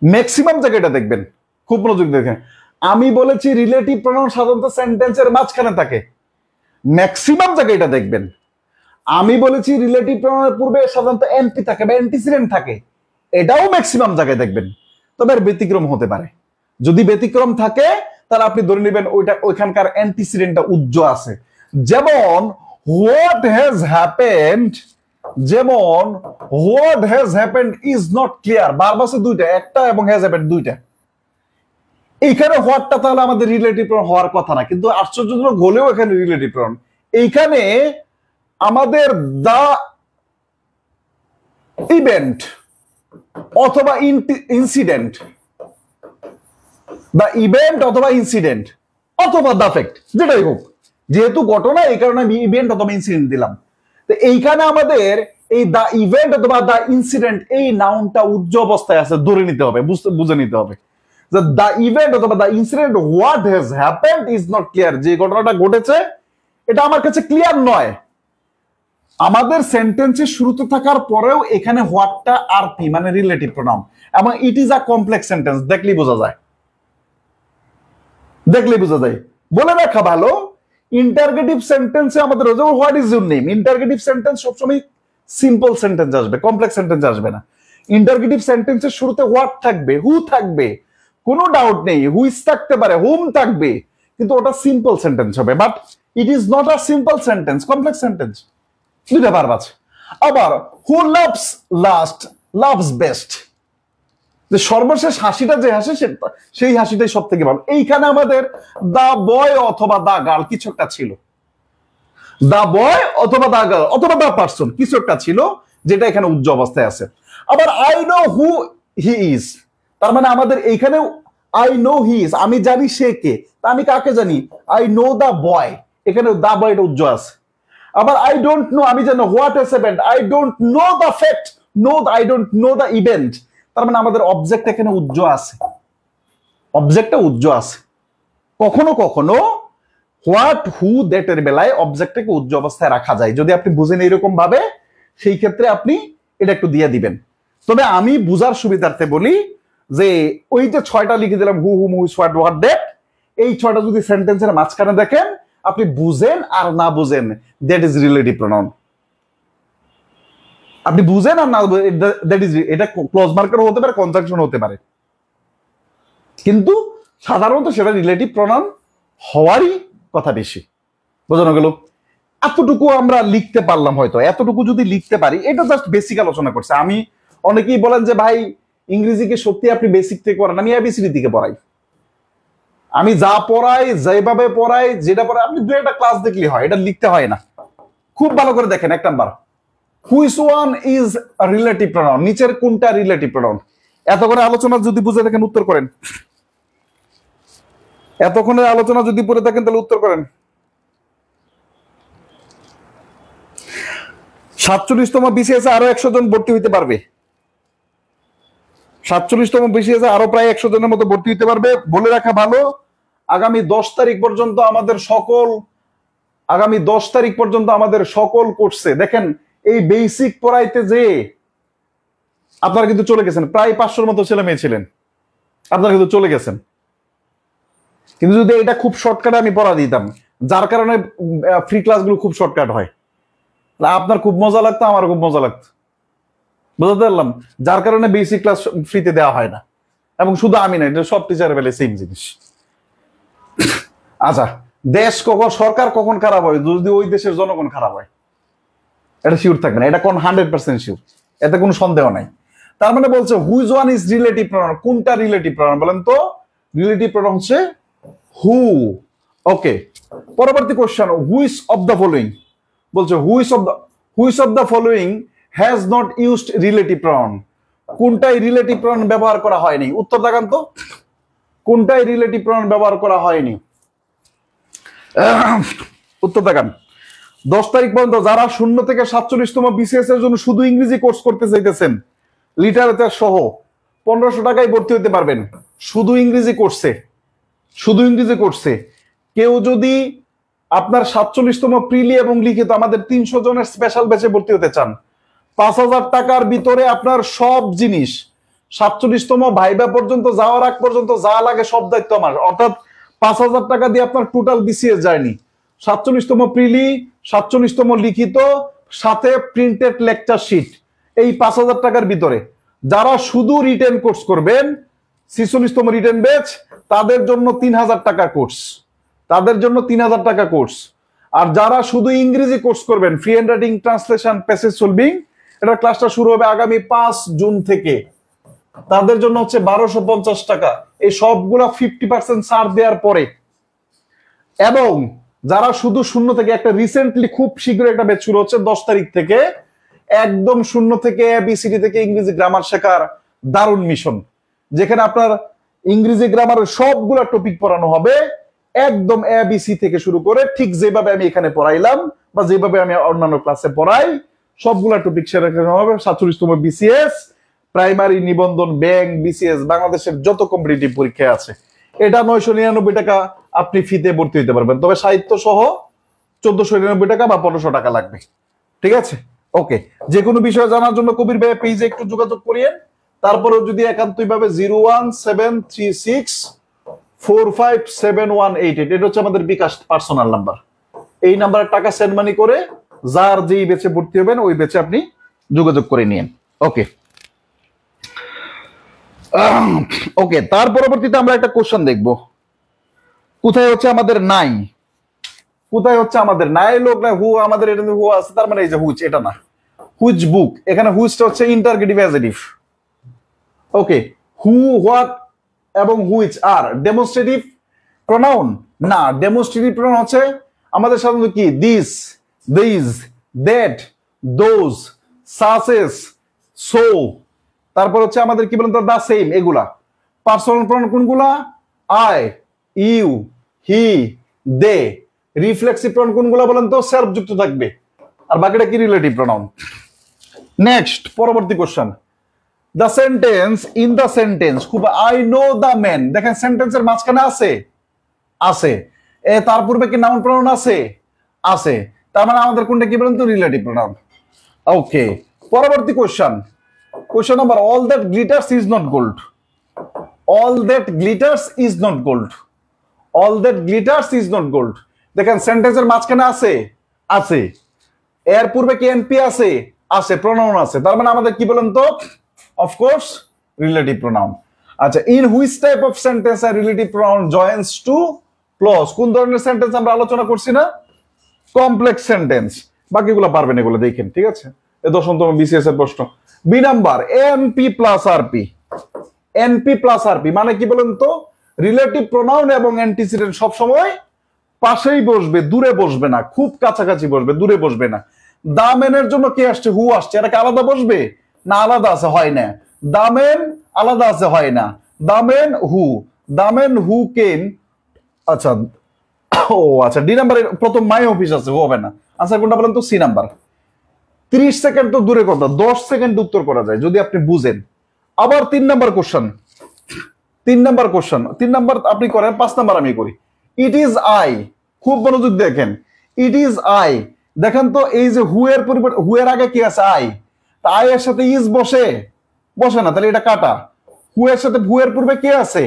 ম্যাক্সিমাম জায়গায় এটা দেখবেন, খুব মনোযোগ দেখেন। আমি বলেছি রিলেটিভ প্রোনাউন সাধারণত সেন্টেন্সের মাঝখানে থাকে, ম্যাক্সিমাম জায়গায় এটা দেখবেন। আমি বলেছি রিলেটিভ প্রোনাউনের পূর্বে সাধারণত এনপি থাকে বা অ্যান্টিসিডেন্ট থাকে, এটাও ম্যাক্সিমাম জায়গায় দেখবেন। তবে এর ব্যতিক্রম হতে পারে, যদি ব্যতিক্রম থাকে তাহলে আপনি ধরে নেবেন ওইটা ওইখানকার অ্যান্টিসিডেন্টটা উজ্জ আছে। যেমন হোয়াট হ্যাজ হ্যাপেন্ড, যেমন what has happened is not clear, বারবার আছে দুইটা, একটা এবং হ্যাজ হ্যাপেন্ড দুইটা। এইখানে হোয়াটটা তাহলে আমাদের রিলেটিভ প্রনাউন হওয়ার কথা না, কিন্তু আশ্চর্যজনক হলেও এখানে রিলেটিভ প্রনাউন। এইখানে আমাদের দা ইভেন্ট অথবা ইনসিডেন্ট, দা ইভেন্ট অথবা ইনসিডেন্ট অথবা দা ফ্যাক্ট, যেটাই হোক, যেহেতু ঘটনা এই কারণে আমি ইভেন্ট অথবা ইনসিডেন্ট দিলাম। তো এইখানে আমাদের এই দা ইভেন্ট অথবা দা ইনসিডেন্ট এই নাউনটা উজ্জ অবস্থায় আছে, ধরে নিতে হবে, বুঝে নিতে হবে যে দা ইভেন্ট অথবা the incident what has happened is not clear, যে ঘটনাটা ঘটেছে এটা আমার কাছে ক্লিয়ার নয়। আমাদের সেন্টেন্সের শুরুতে থাকার পরেও এখানে হোয়াটটা আরপি মানে রিলেটিভ প্রোনাউন, এবং it is a complex sentence, দেখলেই বোঝা যায়, দেখলেই বোঝা যায়। বলে রাখা ভালো, ইন্টারগেটিভ সেন্টেন্সে আমাদের what is your name, interrogative sentence সবসময় সিম্পল সেন্টেন্স আসবে, কমপ্লেক্স সেন্টেন্স আসবে না। ইন্টারগেটিভ সেন্টেন্সের শুরুতে হোয়াট থাকবে, হু থাকবে, কোনো ডাউট নেই, হুইচ থাকতে পারে, হুম থাকবে, কিন্তু ওটা সিম্পল সেন্টেন্স হবে। But it is not a simple sentence, complex sentence, দুইটা ভার্ব আছে। আবার হু লাভস লাস্ট লাভস বেস্ট, যে সর্বশেষ হাসিটা যে হাসে সেই হাসিটাই সব থেকে ভালো। এইখানে আমাদের দা বয় অথবা দা গার্ল কিছু একটা ছিল, দা বয় অথবা দা গার্ল অথবা দা পারসন কিছু একটা ছিল, যেটা এখানে উজ্জ অবস্থায় আছে। আবার I know who he is, তার মানে আমাদের এইখানে আই নো হি ইজ, আমি জানি সে কে, তা আমি কাকে জানি, আই নো দা বয়, এখানে দা বয়টা উজ্জ আছে। আবার আই ডোন্ট নো, আমি জানি what has happened, I don't know the fact, no I don't know the event, তার মানে আমাদের অবজেক্ট এখানে উজ্জ আছে, অবজেক্টটা উজ্জ আছে। কখনো কখনো হোয়াট হু দ্যাট এর বেলায় অবজেক্টটাকে উজ্জ অবস্থায় রাখা যায়, যদি আপনি বুঝেন এইরকম ভাবে, সেই ক্ষেত্রে আপনি এটা একটু দিয়ে দিবেন। তবে আমি বুঝার সুবিধার্থে বলি যে ওই যে 6টা লিখে দিলাম, হু whom which what what that, এই 6টা যদি সেন্টেন্সের মাঝখানে দেখেন, আপনি বুঝেন আর না বুঝেন, দ্যাট ইজ রিলেটিভ প্রোনাউন। আপনি বুঝেন আর না, দ্যাট ইজ, এটা ক্লোজ মার্কার হতে পারে, কনজাংশন হতে পারে, কিন্তু সাধারণত সেটা রিলেটিভ প্রোনাউন হওয়ারই কথা বেশি। বোঝানো গেল? এতটুকু আমরা লিখতে পারলাম, হয়তো এতটুকু যদি লিখতে পারি, এটা জাস্ট বেসিক আলোচনা করছে। আমি, অনেকেই বলেন যে ভাই ইংরেজিকে সত্যি আপনি বেসিক থেকে পড়ান, আমি এবিসিডি থেকে পড়াই, আমি যা পড়াই যেভাবে পড়াই যেটা পড়াই, আপনি 2-একটা ক্লাস দেখলে হয়, এটা লিখতে হয় না। খুব ভালো করে দেখেন, 1 number, which one is relative pronoun, নিচের কোনটা রিলেটিভ প্রোনাউন। এতক্ষণের আলোচনা যদি বুঝে দেখেন উত্তর করেন, এতক্ষণের আলোচনা যদি পড়ে থাকেন তাহলে উত্তর করেন। 47তম বিসিএস আরো 100 জন ভর্তি হইতে পারবে, 47তম বিসিএস আরো প্রায় 100 জনের মতো ভর্তি হইতে পারবে। বলে রাখা ভালো, আগামী 10 তারিখ পর্যন্ত আমাদের সকল কোর্সে দেখেন, এই বেসিক পড়াইতে যে আপনারা কিন্তু চলে গেছেন, প্রায় 500-র মতো ছেলে মেয়ে ছিলেন, আপনারা কিন্তু চলে গেছেন। কিন্তু যদি এটা খুব শর্টকাটে আমি পড়া দিতাম, যার কারণে ফ্রি ক্লাসগুলো খুব শর্টকাট হয়, আপনার খুব মজা লাগতো, আমার খুব মজা লাগতো, বুঝতে পারলাম, যার কারণে বেসিক ক্লাস ফ্রিতে দেওয়া হয় না। এবং শুধু আমি না, এটা সব টিচারের বেলায় সেম জিনিস। আচ্ছা, দেশ কখন, সরকার কখন খারাপ হয়? যদি ওই দেশের জনগণ খারাপ হয়, এটা শিওর থাকবে না, এটা কোন 100% শিওর, এতে কোনো সন্দেহ নাই। তার মানে বলছে which one is relative pronoun, কোনটা রিলেটিভ প্রনাউন বলেন তো? রিলেটিভ প্রনাউন হচ্ছে হু। ওকে, পরবর্তী question, which of the following, বলছে which of the following has not used relative pronoun, কোনটাই রিলেটিভ প্রনাউন ব্যবহার করা হয়নি? উত্তর দেখান তো, কোনটাই রিলেটিভ প্রনাউন ব্যবহার করা হয়নি? উত্তর দেখান। 10 তারিখ পর্যন্ত যারা 0 থেকে 47তম বিসিএস এর জন্য শুধু ইংরেজি কোর্স করতে চাইতেছেন, লিটারেচার সহ 1500 টাকায় ভর্তি হতে পারবেন, শুধু ইংরেজি কোর্সে, শুধু ইংরেজি কোর্সে। কেউ যদি আপনার 47তম প্রিলি এবং লিখিত আমাদের 300 জনের স্পেশাল ব্যাচে ভর্তি হতে চান, 5000 টাকার ভিতরে আপনার সব জিনিস, 47তম ভাইবা পর্যন্ত যাওয়ার আগ পর্যন্ত যা লাগে সব দায়িত্ব আমার, অর্থাৎ 5000 টাকা দিয়ে আপনার টোটাল বিসিএস জার্নি, 47তম প্রিলি, 47তম লিখিত, সাথে প্রিন্টেড লেকচার শিট, এই 5000 টাকার ভিতরে। যারা শুধু রিটেন কোর্স করবেন, 46তম রিটেন ব্যাচ, তাদের জন্য 3000 টাকা কোর্স, তাদের জন্য 3000 টাকা কোর্স। আর যারা শুধু ইংরেজি কোর্স করবেন, free hand writing, translation, passage solving, এটা ক্লাসটা শুরু হবে আগামী 5 জুন থেকে, তাদের জন্য হচ্ছে 1250 টাকা। এই সবগুলা 50% ছাড় দেওয়ার পরে। এবং যারা শুধু 0 থেকে, একটা রিসেন্টলি খুব শীঘ্র একটা ব্যাচ শুরু হচ্ছে 10 তারিখ থেকে, একদম 0 থেকে এবিসিডি থেকে ইংরেজি গ্রামার শেখার দারুণ মিশন, যেখানে আপনার ইংরেজি গ্রামারের সবগুলা টপিক পড়ানো হবে, একদম এবিসি থেকে শুরু করে ঠিক যেভাবে আমি এখানে পড়াইলাম বা যেভাবে আমি অন্যান্য ক্লাসে পড়াই, সবগুলা টপিক শেখানো হবে। 47তম বিসিএস, প্রাইমারি, নিবন্ধন, ব্যাংক, বিসিএস, বাংলাদেশের যত কম্পিটিটিভ পরীক্ষা আছে, এটা 999 টাকা আপনি ফিতে ভর্তি হতে পারবেন। তবে সাহিত্য সহ 1499 টাকা বা 1500 টাকা লাগবে। ঠিক আছে, ওকে। যে কোনো বিষয় জানার জন্য কবির ভাই পেজে একটু যোগাযোগ করিয়েন। তারপরে যদি একান্তই ভাবে 01736457188, এটা হচ্ছে আমাদের বিকাশ পার্সোনাল নাম্বার। এই নাম্বারে টাকা সেন্ড মানি করে যার যেই বেচে ভর্তি হবেন ওই বেচে আপনি যোগাযোগ করে নিন। ওকে ওকে, তার পরবর্তীতে আমরা একটা কোশ্চেন দেখব। কোথায় হচ্ছে আমাদের নাই, কোথায় হচ্ছে আমাদের নাই লোক না হু, আমাদের এটা হু আছে, তার মানে এই যে হুইচ, এটা না, হুইচ বুক, এখানে হুইচটা হচ্ছে interrogative adjective. Okay, who, what এবং হুইচ আর ডেমনস্ট্রেটিভ প্রোনাউন না, ডেমনস্ট্রেটিভ প্রোনাউন হচ্ছে আমাদের সাধারণত কি, দিস, দিস, দ্যাট, দোজ, সাসেস, সো, তারপর হচ্ছে আমাদের কি বলেন তো, দা সেম, এগুলা। পার্সোনাল প্রোনাউন কোনগুলা? I, you, he, they. Reflexive pronoun কোনগুলা বলেন তো? সেলফ যুক্ত থাকবে। আর বাকিটা কি? Relative pronoun. নেক্সট, পরবর্তী question, the sentence, in the sentence, খুব, আই নো দ্য ম্যান, দেখেন সেন্টেন্সের মাঝখানে আছে, আছে। তার পূর্বে কি নাউন প্রোনাউন আছে? আছে। তার মানে আমাদের কোনটা কি বলেন তো? Relative pronoun. ওকে, পরবর্তী question, question number, all that glitters is not gold. All that glitters is not gold. All that glitters is not gold, দেখেন সেন্টেন্সের মাঝখানে আছে, আছে। এর পূর্বে কি এনপি আছে? আছে। প্রোনাউন আছে। তার মানে আমাদের কি বলেন তো? Of course relative pronoun. আচ্ছা, in which type of sentence are relative pronoun joins two clause, কোন ধরনের সেন্টেন্স আমরা আলোচনা করছি না? Complex sentence. বাকিগুলো পারবেন, এগুলো দেখেন, ঠিক আছে? এই 10তম বিসিএস এর প্রশ্ন। B number, NP plus RP. NP plus RP মানে কি বলেন তো? রিলেটিভ প্রোনাউন এবং অ্যান্টিসিডেন্ট সবসময় পাশেই বসবে, দূরে বসবে না, খুব কাছাকাছি বসবে, দূরে বসবে না। দা মেনের জন্য কে আসছে? হু আসছে, এটাকে আলাদা বসবে না? আলাদা আছে, হয় না। দা মেন আলাদা আছে, হয় না। দা man who, the man who কেম। আচ্ছা, ও আচ্ছা, ডি নাম্বারের প্রথম মাই অফিস আছে, হবে না। আচ্ছা, কোনটা বলেন তো? C number. 30 সেকেন্ড তো দূরে কথা, 10 সেকেন্ড উত্তর করা যায় যদি আপনি বুঝেন। আবার 3 number question, 3 number question, 3 number আপনি করেন, 5 নাম্বার আমি করি। ইট ইজ আই, খুব মনোযোগ দেখেন। ইট ইজ আই, দেখেন তো এই যে হু এর পরিবর্তে, হু এর আগে কি আছে? আই। তা আই এর সাথে ইজ বসে? বসে না, তাহলে এটা কাটা। হু এর সাথে, হু এর পূর্বে কে আছে?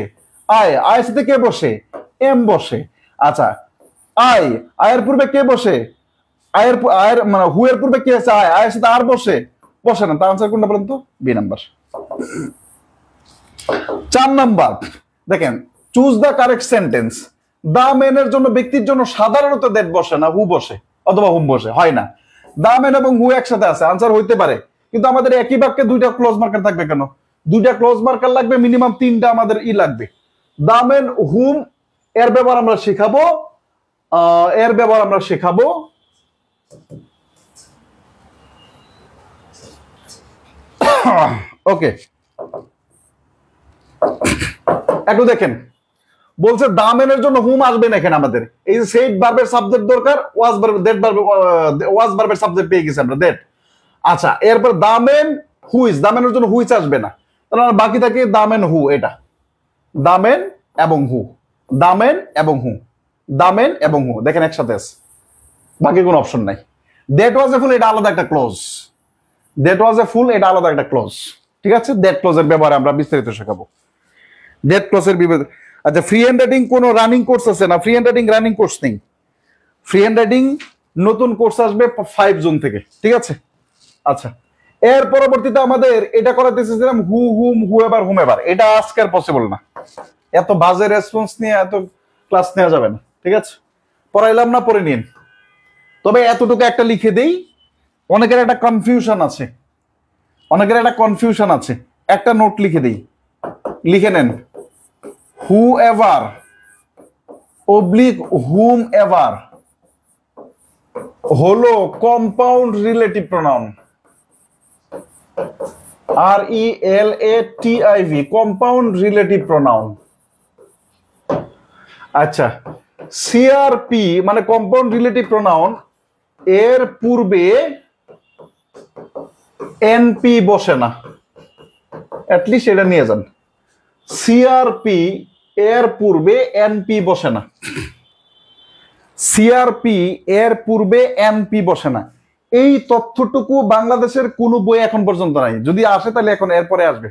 আই। আই এর সাথে কে বসে? এম বসে। আচ্ছা, আই, আয়ের পূর্বে কে বসে? আয়ের আয়ের মানে হু এর পূর্বে কি আছে? আয়। আয়ের সাথে আর বসে? বসে না। তার আনসার কোনটা বলেন তো? B number. 4 নাম্বার দেখেন, choose the correct sentence. The মেনের জন্য ব্যক্তির জন্য সাধারণত দ্যাট বসে না, হু বসে অথবা হুম বসে, হয় না। দা মেন এবং হু একসাথে আছে, আনসার হইতে পারে, কিন্তু আমাদের একই বাক্যে দুইটা ক্লোজ মার্কার থাকবে কেন? দুইটা ক্লোজ মার্কার লাগবে, মিনিমাম তিনটা আমাদের লাগবে। দা মেন হুম এর ব্যবহার আমরা শেখাবো, ওকে। একটু দেখেন, বলছে দামেনের জন্য হুম আসবে না এখানে আমাদের। এই যে সেট ভার্বের সাবজেক্ট দরকার, ওয়াজ ভার্ব দ্যাট ভার্ব, ওয়াজ ভার্বের সাবজেক্ট পেয়ে গেছি আমরা, দ্যাট। আচ্ছা, এরপর দামেন হুইজ, দামেনের জন্য হুইচ আসবে না, তাহলে বাকি থাকে দামেন হু। এটা দামেন এবং হু, দামেন এবং হু, দামেন এবং হু, দেখেন একসাথে আছে, বাকি কোনো অপশন নাই। দ্যাট ওয়াজ এ ফুল, এটা আলাদা একটা ক্লোজ। দ্যাট ওয়াজ এ ফুল, এটা আলাদা একটা ক্লোজ। ঠিক আছে, দ্যাট ক্লোজের ব্যবহারে আমরা বিস্তারিত শেখাবো। দ্যাট ক্লোজের বিপরীত। আচ্ছা, ফ্রি হ্যান্ড রাইটিং কোনো রানিং কোর্স আছে না? Free hand writing running course নেই। ফ্রি হ্যান্ড রাইটিং নতুন কোর্স আসবে 5 জুন থেকে। ঠিক আছে। আচ্ছা, এর পরবর্তীতে আমাদের এটা করাতেছিলাম হু হুম হুএভার হুমেভার। এটা আজকে আর পসিবল না, এত বাজে রেসপন্স নিয়ে এত ক্লাস নেওয়া যাবে না। ঠিক আছে, পড়াইলাম না, পড়ে নিন। তবে এতটুকু একটা লিখে দেই, অনেকের একটা কনফিউশন আছে, একটা নোট লিখে দেই, লিখে নেন। Whoever oblique whomever হলো compound relative pronoun. RELATIV, compound relative pronoun. আচ্ছা, CRP মানে কম্পাউন্ড রিলেটিভ প্রোনাউন, এর পূর্বে NP বসে না, অ্যাটলিস্ট এটা নিয়ে যান। CRP এর পূর্বে NP বসে না, CRP এর পূর্বে NP বসে না। এই তথ্যটুকু বাংলাদেশের কোন বই এখন পর্যন্ত নাই, যদি আসে তাহলে এখন এরপরে আসবে।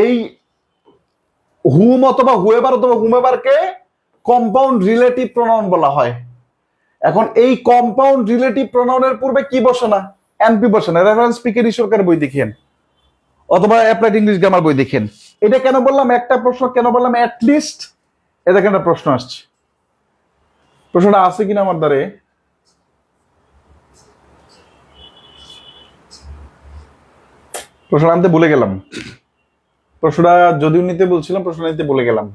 এই হুম অথবা হুএভার অথবা হুমেভারকে কম্পাউন্ড রিলেটিভ প্রোনাউন বলা হয়। এখন এই কম্পাউন্ড রিলেটিভ প্রোনাউনের পূর্বে কি বসে না? এনপি বসে না। রেফারেন্স স্পিকার সরকারের বই দেখিয়েন অথবা অ্যাপ্লাইড ইংলিশ গ্রামার বই দেখেন। এটা কেন বললাম? একটা প্রশ্ন কেন বললাম অ্যাটলিস্ট, এ দেখেন একটা প্রশ্ন আসছে। প্রশ্নটা আছে কিনা আমার দ্বারে? প্রশ্ন আনতে ভুলে গেলাম, প্রশ্নটা যদিও নিতে বলছিলাম, প্রশ্ন নিতে ভুলে গেলাম।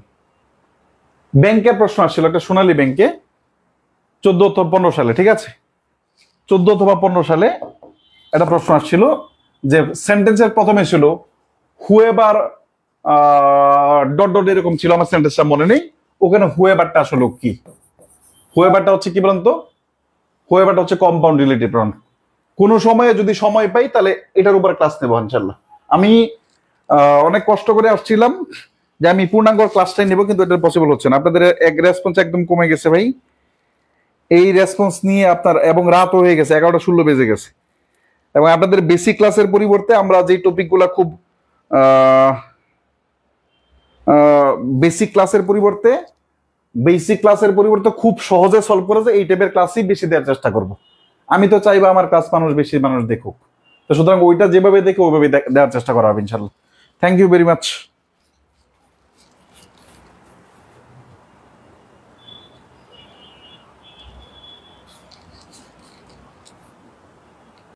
ব্যাংকের প্রশ্ন আসছিল, একটা সোনালী ব্যাংকে 14 অথবা 15 সালে। ঠিক আছে, 14 অথবা 15 সালে একটা প্রশ্ন আসছিল যে সেন্টেন্সের প্রথমে ছিল হুএভার ডট ডট এরকম ছিল, আমার সেন্টেন্সটা মনে নেই। ওখানে হুএভারটা আসলে কি? হুএভারটা হচ্ছে কি বলুন তো? হুএভারটা হচ্ছে কম্পাউন্ড রিলেটিভ প্রোনাউন। কোন সময়ে যদি সময় পাই তাহলে এটার উপর ক্লাস নেব ইনশাআল্লাহ। আমি অনেক কষ্ট করে আসছিলাম যে আমি পূর্ণাঙ্গ ক্লাসটাই নেব, কিন্তু এটা পসিবল হচ্ছে না। আপনাদের এক রেসপন্স একদম কমে গেছে ভাই, এই রেসপন্স নিয়ে আপনার, এবং রাত হয়ে গেছে, 11:16 বেজে গেছে। এবং আপনাদের বেসিক ক্লাসের পরিবর্তে আমরা যে টপিকগুলো খুব বেসিক ক্লাসের পরিবর্তে খুব সহজে সলভ করা যায় এই টাইপের ক্লাসই বেশি দেওয়ার চেষ্টা করব। আমি তো চাইবো আমার ক্লাস বেশি মানুষ দেখুক, তো সুতরাং ওইটা যেভাবে দেখে ওইভাবে দেওয়ার চেষ্টা করা হবে ইনশাল্লাহ। Thank you very much.